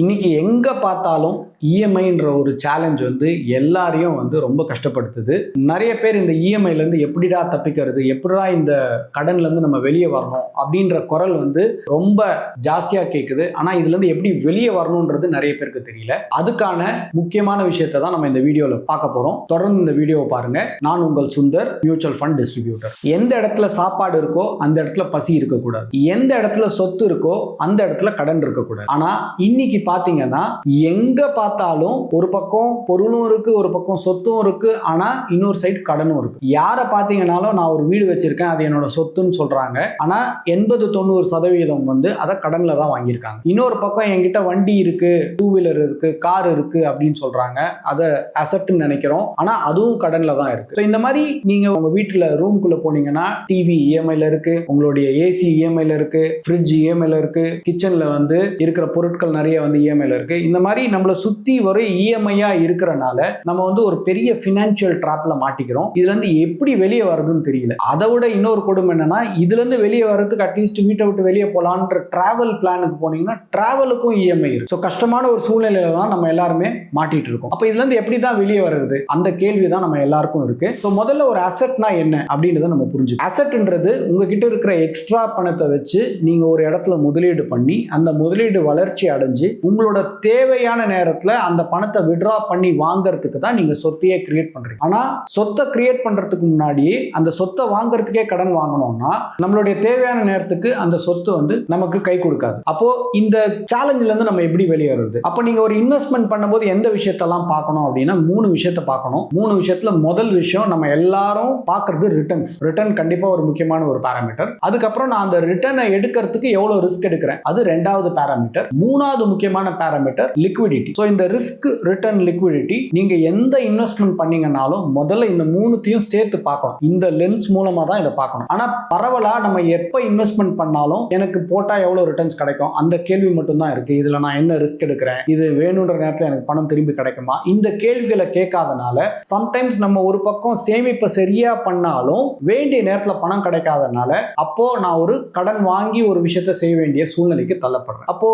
இன்னைக்கு எங்க பார்த்தாலும் இஎம்ஐன்ற ஒரு சேலஞ்ச் வந்து எல்லாரையும் வந்து ரொம்ப கஷ்டப்படுத்துது. நிறைய பேர் இந்த இஎம்ஐல இருந்து எப்படிடா தப்பிக்கிறது, எப்படிடா இந்த கடன்ல இருந்து நம்ம வெளியே வரணும் அப்படின்ற குரல் வந்து ரொம்ப ஜாஸ்தியா கேட்குது. ஆனா இதுல இருந்து எப்படி வெளியே வரணும்ன்றது நிறைய பேருக்கு தெரியல. அதுக்கான முக்கியமான விஷயத்தை தான் நம்ம இந்த வீடியோல பார்க்க போறோம். தொடர்ந்து இந்த வீடியோவை பாருங்க. நான் உங்கள் சுந்தர், மியூச்சுவல் ஃபண்ட் டிஸ்ட்ரிபியூட்டர். எந்த இடத்துல சாப்பாடு இருக்கோ அந்த இடத்துல பசி இருக்கக்கூடாது, எந்த இடத்துல சொத்து இருக்கோ அந்த இடத்துல கடன் இருக்கக்கூடாது. ஆனா இன்னைக்கு பாத்தீங்கன்னா எங்க பார்த்தாலும் ஒரு பக்கம் பொருளும் இருக்கு, ஒரு பக்கம் சொத்தும் இருக்கு, ஆனா இன்னொரு சைடு கடனும் இருக்கு. யாரை பார்த்தீங்கன்னாலும் நான் ஒரு வீடு வச்சிருக்கேன், அது என்னோட சொத்துன்னு சொல்றாங்க. ஆனா 80-90% வந்து அதை கடன்ல தான் வாங்கியிருக்காங்க. இன்னொரு பக்கம் என்கிட்ட வண்டி இருக்கு, டூ வீலர் இருக்கு, கார் இருக்கு அப்படின்னு சொல்றாங்க, அதை அசெட்னு நினைக்கிறோம், ஆனா அதுவும் கடன்ல தான் இருக்கு. இந்த மாதிரி நீங்க உங்க வீட்டுல ரூம்குள்ள போனீங்கன்னா டிவி இஎம்ஐல இருக்கு, உங்களுடைய ஏசி இஎம்ஐல இருக்கு, ஃப்ரிட்ஜ் இஎம்ஐல இருக்கு, கிச்சன்ல வந்து இருக்கிற பொருட்கள் நிறைய வந்து இஎம்ஐல இருக்கு. இந்த மாதிரி நம்மள சுத்தி ஒரு இஎம்ஐயா இருக்கிறனால நம்ம வந்து ஒரு பெரிய பினான்சியல் ட்ராப்ல மாட்டிக்கிறோம். இதுல இருந்து எப்படி வெளியே வருதுன்னு தெரியல. அதை விட இன்னொரு கொடுமை என்னன்னா, இதுல இருந்து வெளியே வரதுக்கு அட்லீஸ்ட் வீட்டை விட்டு வெளியே போலான்ற டிராவல் பிளானுக்கு போனீங்கன்னா டிராவலுக்கும் இஎம்ஐ இருக்கு. ஸோ கஷ்டமான ஒரு சூழ்நிலையில தான் நம்ம எல்லாருமே மாட்டிட்டு இருக்கோம். அப்ப இதுல இருந்து எப்படி தான் வெளியே வருது, அந்த கேள்வி தான் நம்ம எல்லாருக்கும் இருக்கு. ஸோ முதல்ல ஒரு அசெட்னா என்ன அப்படின்றத நம்ம புரிஞ்சுக்கணும். அசெட்ன்றது உங்ககிட்ட இருக்கிற எக்ஸ்ட்ரா பணத்தை வச்சு நீங்க ஒரு இடத்துல முதலீடு பண்ணி அந்த முதலீடு வளர்ச்சி அடைஞ்சு உங்களோட தேவையான நேரத்துல அந்த பணத்தை விட்ரா பண்ணி வாங்குறதுக்கு தான் நீங்க சொத்தையே கிரியேட் பண்றீங்க. ஆனா சொத்தை கிரியேட் பண்றதுக்கு முன்னாடியே அந்த சொத்தை வாங்குறதுக்கே கடன் வாங்கணும்னா நம்மளுடைய தேவையான நேரத்துக்கு அந்த சொத்து வந்து நமக்கு கை கொடுக்காது. அப்போ இந்த சேலஞ்சில இருந்து நம்ம எப்படி வெளியே வருது? அப்போ நீங்க ஒரு இன்வெஸ்ட்மெண்ட் பண்ணும்போது எந்த விஷயத்தெல்லாம் பார்க்கணும் அப்படின்னா 3 விஷயத்தை பார்க்கணும். 3 விஷயத்துல முதல் விஷயம் நம்ம எல்லாரும் பார்க்கறது ரிட்டர்ன்ஸ். ரிட்டர்ன் கண்டிப்பா ஒரு முக்கியமான ஒரு பாராமீட்டர். அதுக்கப்புறம் நான் அந்த ரிட்டர்னை எடுக்கிறதுக்கு எவ்வளவு ரிஸ்க் எடுக்கிறேன், அது 2வது பாராமீட்டர். 3வது முக்கியமான பாராமீட்டர் லிக்விடிட்டி. ஸோ இந்த ரிஸ்க், ரிட்டர்ன், லிக்விடிட்டி, நீங்க எந்த இன்வெஸ்ட்மெண்ட் பண்ணீங்கன்னாலும் முதல்ல இந்த 3த்தையும் சேர்த்து பார்க்கணும். இந்த லென்ஸ் மூலமா தான் இதை பார்க்கணும். ஆனா பரவலா நம்ம எப்ப இன்வெஸ்ட்மெண்ட் பண்ணாலும் எனக்கு போட்டா எவ்வளவு ரிட்டர்ன்ஸ் கிடைக்கும் அந்த கேள்வி மட்டும் தான் இருக்கு. இதுல நான் என்ன ரிஸ்க் எடுக்கிறேன், இது வேணுன்ற நேரத்தில் எனக்கு பணம் திரும்பி கிடைக்குமா, இந்த கேள்விகளை கேட்காதனால சம்டைம்ஸ் நம்ம ஒரு பக்கம் சேமிப்பை சரியா பண்ணாலும் வேண்டிய நேரத்துல பணம் கிடைக்காதனால அப்போ நான் ஒரு கடன் வாங்கி ஒரு விஷயத்தை செய்ய வேண்டிய சூழ்நிலைக்கு தள்ளப்படுறேன். அப்போ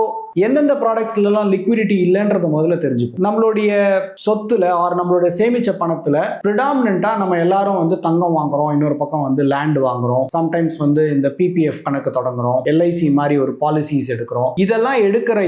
எந்தெந்த ப்ராடக்ட்ஸ்ல எல்லாம் லிக்விடிட்டி இல்லைன்றத முதல்ல தெரிஞ்சுக்கும். நம்மளுடைய சொத்துல ஆர் நம்மளுடைய சேமிச்ச பணத்துல பிரிடாமினன்ட்டா நம்ம எல்லாரும் வந்து தங்கம் வாங்குறோம், இன்னொரு பக்கம் வந்து லேண்ட் வாங்குறோம், சம்டைம்ஸ் வந்து இந்த பிபிஎஃப் கணக்கு தொடங்குறோம், எல்ஐசி மாதிரி ஒரு பாலிசிஸ் எடுக்கிறோம். இதெல்லாம் எடுக்கிற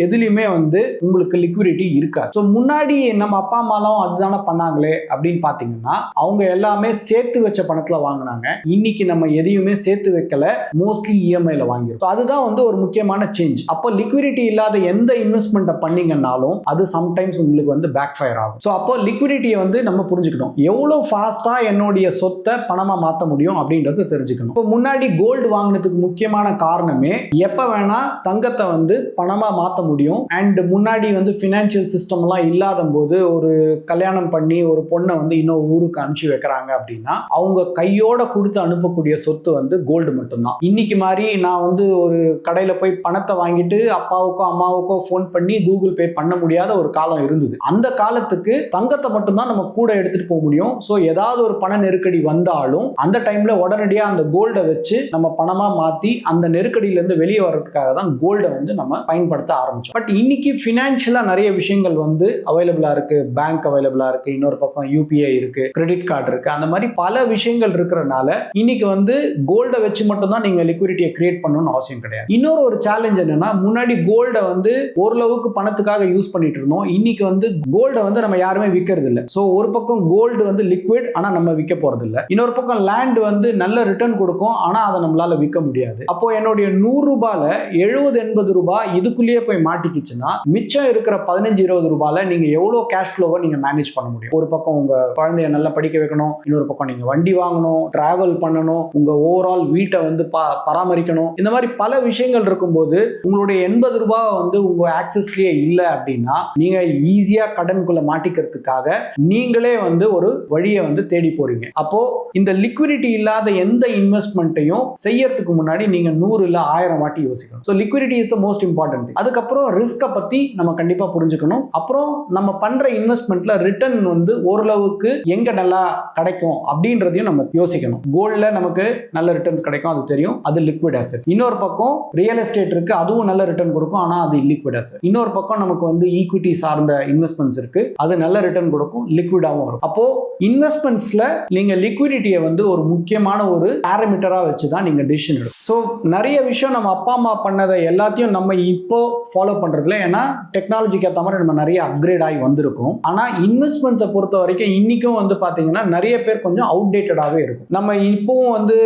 எதுலையுமே வந்து உங்களுக்கு லிக்விடிட்டி இருக்காது. ஸோ முன்னாடி நம்ம அப்பா அம்மாலாம் அதுதானே பண்ணாங்களே அப்படின்னு பாத்தீங்கன்னா அவங்க எல்லாமே சேர்த்து வச்ச பணத்துல வாங்கினாங்க. இன்னைக்கு நம்ம எதையுமே சேர்த்து வைக்கல, மோஸ்ட்லி இஎம்ஐல வாங்கிரும். அதுதான் வந்து ஒரு முக்கியமான சேஞ்ச். அப்போ லிக்விடிட்டி இல்லாத எந்த இன்வெஸ்ட்மெண்ட் பண்ணீங்கன்னாலும் அது சம்டைம்ஸ் உங்களுக்கு வந்து பேக் ஃபயர் ஆகும். ஸோ அப்போ லிக்விடிட்டியை வந்து நம்ம புரிஞ்சுக்கணும். எவ்வளவு ஃபாஸ்டா என்னுடைய சொத்தை பணமா மாற்ற முடியும் அப்படின்றத தெரிஞ்சுக்கணும். இப்போ முன்னாடி கோல்டு வாங்கினதுக்கு முக்கியமான காரணமே எப்ப வேணா தங்கத்தை வந்து பணமா மாற்ற முடியும். அண்ட் முன்னாடி வந்து பினான்சியல் சிஸ்டம் எல்லாம் இல்லாத போது ஒரு கல்யாணம் பண்ணி ஒரு பொண்ணை வந்து இன்னொரு ஊருக்கு அனுப்பிச்சு வைக்கிறாங்க அப்படின்னா அவங்க கையோட கொடுத்து அனுப்பக்கூடிய சொத்து வந்து கோல்டு மட்டும்தான். இன்னைக்கு மாதிரி நான் வந்து ஒரு கடையில போய் பணத்தை வாங்கிட்டு அப்பாவுக்கோ அம்மாவுக்கோ போன் பண்ணி கூகுள் பே பண்ண முடியாத ஒரு காலம் இருந்தது. அந்த காலத்துக்கு தங்கத்தை மட்டும்தான் நம்ம கூட எடுத்துட்டு போக முடியும். ஸோ ஏதாவது ஒரு பண நெருக்கடி வந்தாலும் அந்த டைம்ல உடனடியா அந்த கோல்டை வச்சு நம்ம பணமா மாத்தி அந்த நெருக்கடியில இருந்து வெளியே வர்றதுக்காக தான் கோல்டை வந்து நம்ம பயன்படுத்த ஆரம்பிச்சோம். பட் இன்னைக்கு பினான்சியலா நிறைய விஷயங்கள் வந்து அவைலபிளா இருக்கு. பேங்க் அவைலபிளா இருக்கு, இன்னொரு பக்கம் யூபிஐ இருக்கு, கிரெடிட் கார்டு இருக்கு. அந்த மாதிரி பல விஷயங்கள் இருக்கிறனால இன்னைக்கு வந்து கோல்டை வச்சு மட்டும் தான் நீங்க லிக்விடிட்டியை கிரியேட் பண்ணணும்னு அவசியம் கிடையாது. இன்னொரு ஒரு சேலஞ்ச் என்னன்னா, முன்னாடி கோல்டை வந்து ஓரளவுக்கு பணத்துக்காக யூஸ் பண்ணிட்டு இருந்தோம். இன்னைக்கு வந்து கோல்டை வந்து நம்ம யாருமே விற்கிறது இல்லை. ஸோ ஒரு பக்கம் கோல்டு வந்து லிக்விட், ஆனா நம்ம விற்க போறது இல்லை. இன்னொரு பக்கம் லேண்ட் வந்து நல்ல ரிட்டர்ன் கொடுக்கும், ஆனா அதை நம்மளால விற்க முடியாது. அப்போ என்னுடைய 100 ரூபாயில 70-80 ரூபாய் இதுக்குள்ளேயே போய் மாட்டிக்கிச்சுன்னா மிச்சம் இருக்கிற 15-20 ரூபாயில நீங்க எவ்வளவு கேஷ் ஃப்ளோவை நீங்க மேனேஜ் பண்ண முடியும்? ஒரு பக்கம் உங்க குழந்தைய நல்லா படிக்க வைக்கணும், இன்னொரு பக்கம் நீங்க வண்டி வாங்கணும், டிராவல் பண்ணணும், உங்க ஓவரால் வீட்டை வந்து பராமரிக்கணும். இந்த மாதிரி பல விஷயங்கள் இருக்கும்போது உங்களுடைய 80 ரூபாய் வந்து உங்க ஆக்சஸ்லயே இல்லை அப்படின்னா நீங்க ஈஸியா கடனுக்குள்ள மாட்டிக்கிறதுக்காக நீங்களே வந்து ஒரு வழியை வந்து தேடி போறீங்க. அப்போ இந்த லிக்விடிட்டி இல்லாத எந்த இன்வெஸ்ட்மெண்ட்டையும் செய்யறதுக்கு முன்னாடி நீங்க 100 இல்ல 1000 வாட்டி யோசிக்கணும். So liquidity is the most important. அதுக்கப்புறம் ரிஸ்கை பத்தி நம்ம கண்டிப்பா புரிஞ்சுக்கணும். அப்புறம் நம்ம பண்ற இன்வெஸ்ட்மெண்ட்ல ரிட்டர்ன் வந்து ஓரளவுக்கு எங்க நல்லா கிடைக்கும் அப்படின்றதையும் நம்ம யோசிக்கணும். கோல்ட்ல நமக்கு நல்ல ரிட்டர்ன்ஸ் கிடைக்கும், அது தெரியும், அது லிக்விட் அசெட். இன்னொரு பக்கம் ரியல் எஸ்டேட் இருக்கு, அதுவும் நல்ல ரிட்டர்ன் கொடுக்கும், ஆனா அது இல்லிக்விட் அசெட். இன்னொரு பக்கம் நமக்கு வந்து ஈக்விட்டி சார்ந்த இன்வெஸ்ட்மெண்ட்ஸ் இருக்கு, அது நல்ல ரிட்டர்ன் கொடுக்கும், லிக்விடாவும் வரும். அப்போ இன்வெஸ்ட்மெண்ட்ஸ்ல நீங்க லிக்விடிட்டியை வந்து ஒரு முக்கியமான ஒரு பாராமீட்டரா வச்சு தான் நீங்க டிசிஷன் எடுக்கும். ஸோ நிறைய விஷயம் நம்ம அப்பா அம்மா பண்ணதை எல்லாத்தையும் நம்ம இப்போ ஃபாலோ பண்றதுல, ஏன்னா டெக்னாலஜிக்கு ஏற்ற மாதிரி நம்ம நிறைய அப்கிரேட் ஆகி வந்திருக்கும். ஆனா இன்வெஸ்ட்மெண்ட்ஸை பொறுத்த வரைக்கும் இன்னைக்கும் வந்து பாத்தீங்கன்னா நிறைய பேர் கொஞ்சம் அவுடேட்டடாகவே இருக்கும். நம்ம இப்பவும் வந்து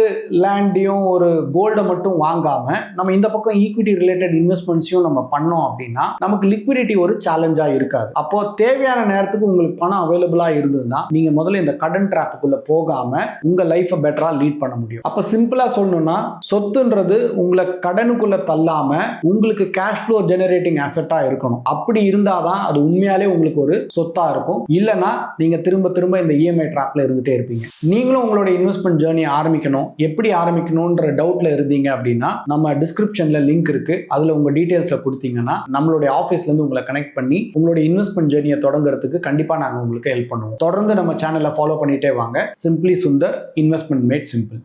லேண்டையும் ஒரு கோல்டை மட்டும் வாங்காம நம்ம இந்த பக்கம் ஈக்விட்டி ரிலேட்டட் இன்வெஸ்ட்மெண்ட்ஸையும் நம்ம பண்ணோம் அப்படின்னா நமக்கு லிக்விடிட்டி ஒரு சேலஞ்சா இருக்காது. அப்போ தேவையான நேரத்துக்கு உங்களுக்கு பணம் அவைலபிளா இருந்ததுன்னா நீங்க முதல்ல இந்த கடன் ட்ராப்புக்குள்ள போகாம உங்க லைஃபை பெட்டரா லீட் பண்ண முடியும். அப்ப சிம்பிளா சொல்லணும்னா சொத்துன்றது உங்களை கடனுக்குள்ள தள்ளாம உங்களுக்கு கேஷ் ஃப்ளோ ஜெனரேட்டிங் அசெட்டா இருக்கணும். அப்படி இருந்தாதான் அது உண்மையாலே உங்களுக்கு ஒரு சொத்தா இருக்கும். இல்லைன்னா நீங்க திரும்ப திரும்ப இந்த இஎம்ஐ ட்ராப்ல இருந்துட்டே இருப்பீங்க. நீங்களும் உங்களோட இன்வெஸ்ட்மெண்ட் ஜேர்னி ஆரம்பிக்கணும், எப்படி ஆரம்பிக்கணும்ன்ற டவுட்ல இருந்தீங்க அப்படின்னா நம்ம டிஸ்கிரிப்ஷன்ல லிங்க் இருக்கு, அதுல உங்க டீடைல்ஸ்ல கொடுத்தீங்கன்னா நம்மளுடைய ஆஃபீஸ்ல இருந்து உங்களை கனெக்ட் பண்ணி உங்களுடைய இன்வெஸ்ட்மெண்ட் ஜேர்னியை தொடங்குறதுக்கு கண்டிப்பா நாங்க உங்களுக்கு ஹெல்ப் பண்ணுவோம். தொடர்ந்து நம்ம சேனலை ஃபாலோ பண்ணிட்டே வாங்க. Simply Sundar, investment made simple.